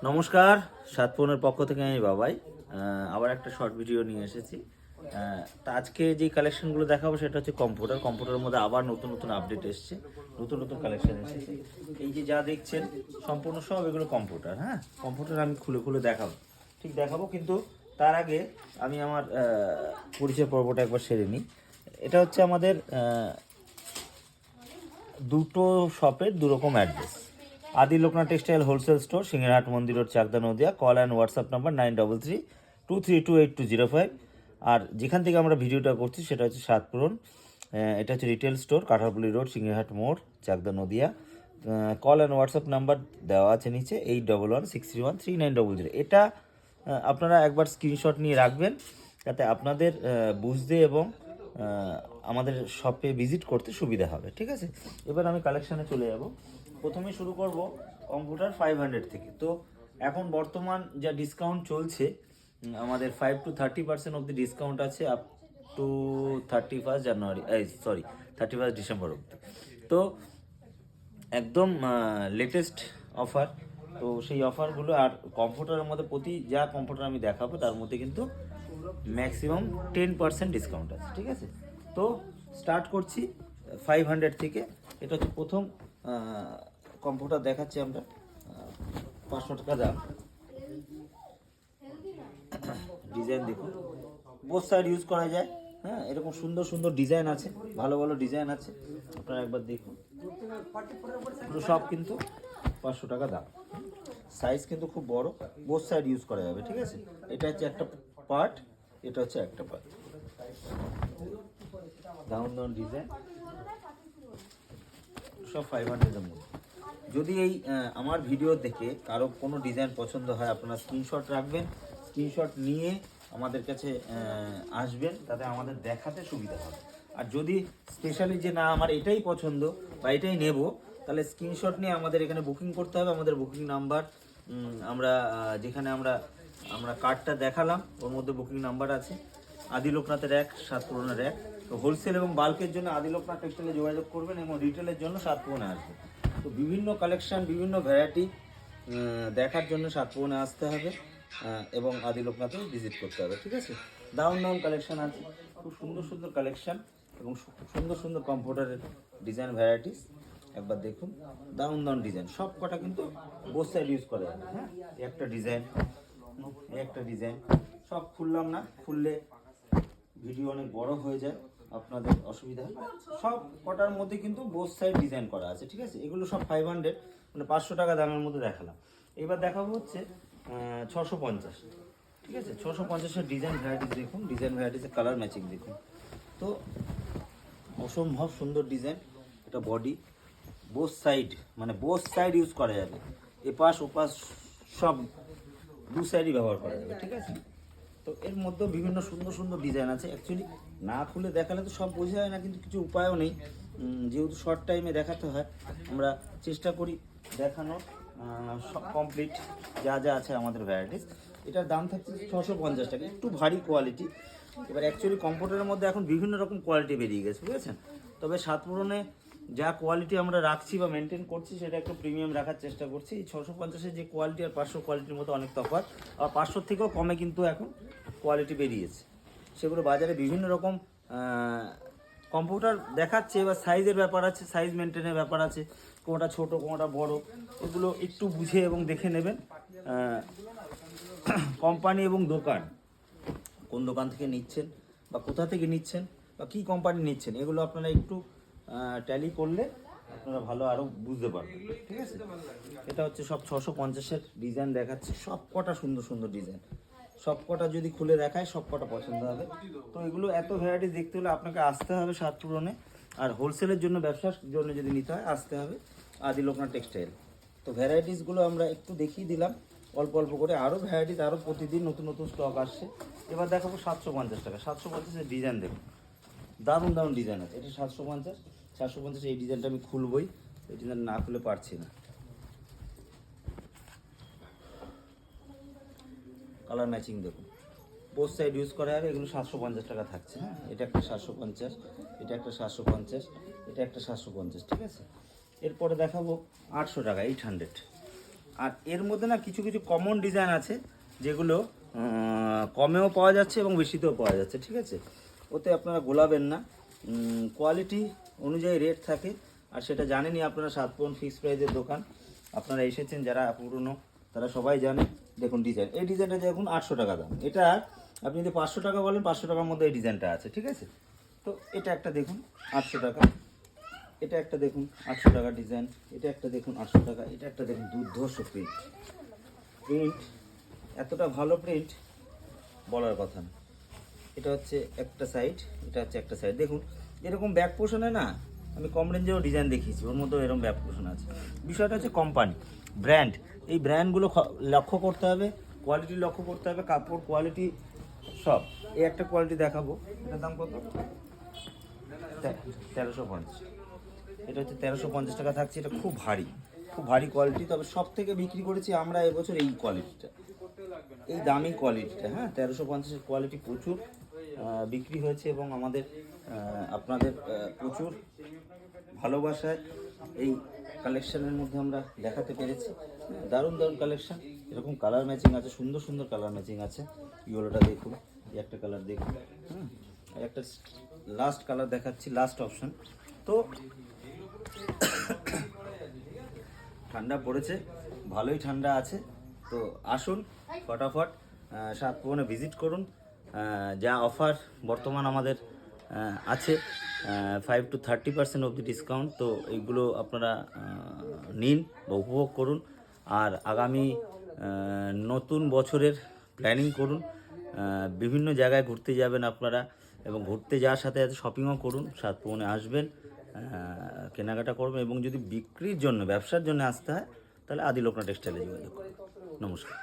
নমস্কার, সাতপনের পক্ষ থেকে আমি বাবাই আবার একটা শর্ট ভিডিও নিয়ে এসেছি। তা আজকে যে কালেকশনগুলো দেখাবো সেটা হচ্ছে কম্পিউটারের মধ্যে আবার নতুন নতুন আপডেট এসছে, নতুন নতুন কালেকশন এসেছে। এই যে যা দেখছেন সম্পূর্ণ সব এগুলো কম্পিউটার। হ্যাঁ, কম্পিউটার আমি খুলে খুলে দেখাবো, ঠিক দেখাবো, কিন্তু তার আগে আমি আমার পরিচয় পর্বটা একবার সেরে নিই। এটা হচ্ছে আমাদের দুটো শপের দুরকম address. Adi Loknath textile wholesale store, Singharhat Mandir road, Chakdah, Nadia. Call and WhatsApp number 9332328205। আর যেখান থেকে আমরা ভিডিওটা করছি সেটা হচ্ছে সাতপুরন। এটা হচ্ছে retail store, Kanthalpuli road, Singharhat মোড়, Chakdah, Nadia. Call and WhatsApp number দেওয়া আছে নিচে 8116313900। এটা আপনারা একবার স্ক্রিনশট নিয়ে রাখবেন, যাতে আপনাদের বুঝতে এবং আমাদের শপে ভিজিট করতে সুবিধা হবে। ঠিক আছে, এবার আমি কালেকশানে চলে যাব। প্রথমে শুরু করব কম্পিউটার 500 থেকে। তো এখন বর্তমান যা ডিসকাউন্ট চলছে, আমাদের 5 to 30% অবধি ডিসকাউন্ট আছে, আপ টু 31 জানুয়ারি, 31 ডিসেম্বর অবধি। তো একদম লেটেস্ট অফার। তো সেই অফারগুলো আর কম্পিউটারের মধ্যে প্রতি যা কম্পিউটার আমি দেখাবো তার মধ্যে কিন্তু ম্যাক্সিমাম 10% ডিসকাউন্ট আছে। ঠিক আছে, তো স্টার্ট করছি 500 থেকে। এটা হচ্ছে প্রথম কম্পিউটার দেখাচ্ছি আমরা, 500 টাকা দাম। ডিজাইন দেখুন, বোথ সাইড ইউজ করা যায়। হ্যাঁ, এরকম সুন্দর সুন্দর ডিজাইন আছে, ভালো ভালো ডিজাইন আছে, আপনারা একবার দেখুন। সব কিন্তু 500 টাকা দাম। সাইজ কিন্তু খুব বড়, বোথ সাইড ইউজ করা যাবে। ঠিক আছে, এটা হচ্ছে একটা পার্ট, এটা হচ্ছে একটা পার্ট। দারুণ দারুণ ডিজাইন, সব 500-এর মধ্যে। যদি এই আমার ভিডিও দেখে কারো কোনো ডিজাইন পছন্দ হয়, আপনারা স্ক্রিনশট রাখবেন, স্ক্রিনশট নিয়ে আমাদের কাছে আসবেন, তাতে আমাদের দেখাতে সুবিধা হবে। আর যদি স্পেশালি যে না আমার এটাই পছন্দ বা এটাই নেব, তাহলে স্ক্রিনশট নিয়ে আমাদের এখানে বুকিং করতে হবে। আমাদের বুকিং নাম্বার আমরা যেখানে আমরা কার্ডটা দেখালাম ওর মধ্যে বুকিং নাম্বার আছে। আদি লোকনাথের এক, সাতপুরনের এক। তো হোলসেল এবং বাল্কের জন্য আদি লোকনাথ টেক্সটাইলে যোগাযোগ করবেন, এবং রিটেলের জন্য সাতপুরনে আসবেন। তো বিভিন্ন কালেকশন, বিভিন্ন ভ্যারাইটি দেখার জন্য সাতপুরনে আসতে হবে এবং আদি লোকনাথে ভিজিট করতে হবে। ঠিক আছে, দারুণ দারুণ কালেকশন আছে, খুব সুন্দর সুন্দর কালেকশন এবং সুন্দর সুন্দর কম্পিউটারের ডিজাইন ভ্যারাইটিস। একবার দেখুন, দারুণ দারুণ ডিজাইন, সব কটা কিন্তু বোথ সাইড ইউজ করা যাবে। হ্যাঁ, একটা ডিজাইন, একটা ডিজাইন, সব খুললাম না, খুললে ভিডিও অনেক বড় হয়ে যায়, আপনাদের অসুবিধা হয়। সব কটার মধ্যে কিন্তু বোথ সাইড ডিজাইন করা আছে। ঠিক আছে, এগুলো সব 500, মানে 500 টাকা দামের মধ্যে দেখালাম। এবার দেখাবো হচ্ছে 650। ঠিক আছে, 650-এর ডিজাইন ভ্যারাইটিস দেখুন, ডিজাইন ভ্যারাইটিসের কালার ম্যাচিং দেখুন। তো অসম্ভব সুন্দর ডিজাইন। এটা বডি, বোথ সাইড, মানে বোথ সাইড ইউজ করা যাবে, এপাশ ওপাশ সব দু সাইডই ব্যবহার করা যাবে। ঠিক আছে, তো এর মধ্যেও বিভিন্ন সুন্দর সুন্দর ডিজাইন আছে। অ্যাকচুয়ালি না খুলে দেখালে তো সব বোঝা যায় না, কিন্তু কিছু উপায়ও নেই, যেহেতু শর্ট টাইমে দেখাতে হয়, আমরা চেষ্টা করি দেখানোর সব কমপ্লিট যা যা আছে আমাদের ভ্যারাইটিস। এটার দাম থাকছে 650 টাকা, একটু ভারী কোয়ালিটি। এবার অ্যাকচুয়ালি কম্পিউটারের মধ্যে এখন বিভিন্ন রকম কোয়ালিটি বেরিয়ে গেছে, বুঝেছেন। তবে সাতপুরনে যা কোয়ালিটি আমরা রাখছি বা মেনটেন করছি সেটা একটু প্রিমিয়াম রাখার চেষ্টা করছি। 650-এর যে কোয়ালিটি আর 500 কোয়ালিটির মধ্যে অনেক তফাৎ, আর 500 থেকেও কমে কিন্তু এখন কোয়ালিটি বেরিয়েছে। সেগুলো বাজারে বিভিন্ন রকম কম্পিউটার দেখাচ্ছে। এবার সাইজের ব্যাপার আছে, সাইজ মেনটেনের ব্যাপার আছে, কোনোটা ছোট কোনোটা বড়, এগুলো একটু বুঝে এবং দেখে নেবেন। কোম্পানি এবং দোকান, কোন দোকান থেকে নিচ্ছেন বা কোথা থেকে নিচ্ছেন বা কী কোম্পানি নিচ্ছেন, এগুলো আপনারা একটু ট্যালি করলে আপনারা ভালো আরও বুঝতে পারবেন। ঠিক আছে, এটা হচ্ছে সব 650-এর ডিজাইন দেখাচ্ছে, সব কটা সুন্দর সুন্দর ডিজাইন, সব কটা যদি খুলে দেখায় সব কটা পছন্দ হবে। তো এগুলো এত ভ্যারাইটি দেখতে হলে আপনাকে আসতে হবে সাতপুরনে, আর হোলসেলের জন্য, ব্যবসার জন্য যদি নিতে হয় আসতে হবে আদি লোকনাথ টেক্সটাইল। তো ভ্যারাইটিসগুলো আমরা একটু দেখিয়ে দিলাম অল্প অল্প করে, আরও ভ্যারাইটিস, আরও প্রতিদিন নতুন নতুন স্টক আসছে। এবার দেখাবো 750 টাকা। 750-এর ডিজাইন দেখুন, দারুণ দারুণ ডিজাইন আছে। এটা 750, 750 এই ডিজাইনটা আমি খুলবই, এই ডিজাইন না খুলে পারছি না। কালার ম্যাচিং দেখুন, বোথ সাইড ইউজ করা যাবে। এগুলো 750 টাকা থাকছে। হ্যাঁ, এটা একটা 750, এটা একটা 750, এটা একটা 750। ঠিক আছে, এরপরে দেখাবো 800 টাকা, 800। আর এর মধ্যে না কিছু কিছু কমন ডিজাইন আছে যেগুলো কমেও পাওয়া যাচ্ছে এবং বেশিতেও পাওয়া যাচ্ছে, ঠিক আছে? ওতে আপনারা গোলাবেন না, কোয়ালিটি অনুযায়ী রেট থাকে। আর সেটা জানেনই আপনারা, 7 পন ফিক্স প্রাইজের দোকান, আপনারা এসেছেন যারা পুরনো তারা সবাই জানে। দেখুন ডিজাইন, এই ডিজাইনটা দেখুন 800 টাকা দাম। এটা আপনি যদি 500 টাকা বলেন, 500 টাকার মধ্যে এই ডিজাইনটা আছে, ঠিক আছে? তো এটা একটা দেখুন 800 টাকা, এটা একটা দেখুন 800 টাকা ডিজাইন, এটা একটা দেখুন 800 টাকা, এটা একটা দেখুন দুর্ধর্ষ প্রিন্ট। প্রিন্ট এতটা ভালো প্রিন্ট বলার কথা না। এটা হচ্ছে একটা সাইড, এটা হচ্ছে একটা সাইড। দেখুন এরকম ব্যাক পোর্শনে না আমি কম রেঞ্জেও ডিজাইন দেখিয়েছি, ওর মধ্যেও এরকম ব্যাক পোর্শন আছে। বিষয়টা হচ্ছে কোম্পানি, ব্র্যান্ড। এই ব্র্যান্ডগুলো লক্ষ্য করতে হবে, কোয়ালিটি লক্ষ্য করতে হবে, কাপড় কোয়ালিটি সব। এই একটা কোয়ালিটি দেখাবো, এটার দাম কত? 1350। এটা হচ্ছে 1350 টাকা থাকছে। এটা খুব ভারী, খুব ভারী কোয়ালিটি। তবে সব থেকে বিক্রি করেছি আমরা এবছর এই কোয়ালিটিটা, এই দামি কোয়ালিটিটা। হ্যাঁ, 1350-এর কোয়ালিটি প্রচুর বিক্রি হয়েছে এবং আমাদের আপনাদের প্রচুর ভালোবাসায় এই কালেকশানের মধ্যে আমরা দেখাতে পেরেছি। দারুণ দারুণ কালেকশান, এরকম কালার ম্যাচিং আছে, সুন্দর সুন্দর কালার ম্যাচিং আছে। ইয়েলোটা দেখুন, এই একটা কালার দেখুন, হ্যাঁ, আর একটা লাস্ট কালার দেখাচ্ছি, লাস্ট অপশন। তো ঠান্ডা পড়েছে, ভালোই ঠান্ডা আছে। তো আসুন ফটাফট 7 পবনে ভিজিট করুন। যা অফার বর্তমান আমাদের আছে, 5 to 30% অবধি ডিসকাউন্ট। তো এইগুলো আপনারা নিন বা উপভোগ করুন। আর আগামী নতুন বছরের প্ল্যানিং করুন, বিভিন্ন জায়গায় ঘুরতে যাবেন আপনারা, এবং ঘুরতে যাওয়ার সাথে সাথে শপিংও করুন। 7 পবনে আসবেন, কেনাকাটা করবেন, এবং যদি বিক্রির জন্য, ব্যবসার জন্য আসতে হয় তাহলে আদি লোকনাথ টেক্সটাইলে যোগাযোগ করুন। নমস্কার।